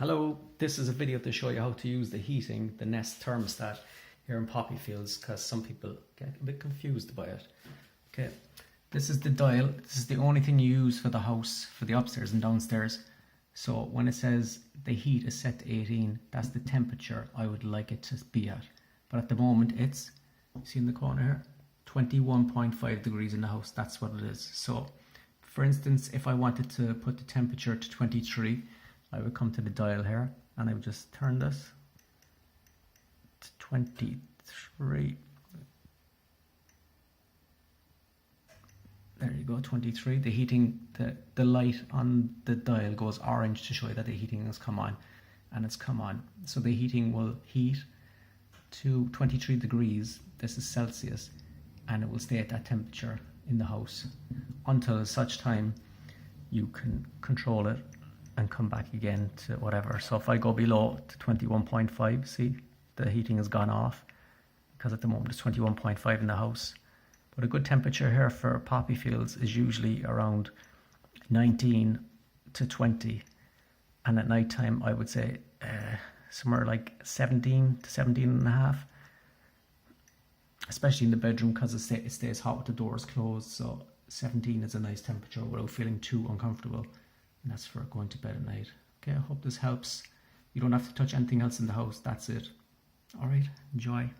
Hello, this is a video to show you how to use the heating, the Nest thermostat here in Poppyfields, because some people get a bit confused by it. Okay, this is the dial. This is the only thing you use for the house, for the upstairs and downstairs. So when it says the heat is set to 18, that's the temperature I would like it to be at. But at the moment it's, see in the corner here, 21.5 degrees in the house. That's what it is. So for instance, if I wanted to put the temperature to 23, I would come to the dial here and I would just turn this to 23. There you go, 23. The heating, the light on the dial goes orange to show you that the heating has come on, and it's come on. So the heating will heat to 23 degrees, this is Celsius, and it will stay at that temperature in the house until such time you can control it and come back again to whatever. So if I go below to 21.5, see, the heating has gone off because at the moment it's 21.5 in the house. But a good temperature here for Poppyfields is usually around 19 to 20, and at night time I would say somewhere like 17 to 17 and a half, especially in the bedroom because it stays hot with the doors closed. So 17 is a nice temperature without feeling too uncomfortable. And that's for going to bed at night. Okay, I hope this helps. You don't have to touch anything else in the house. That's it. All right, enjoy.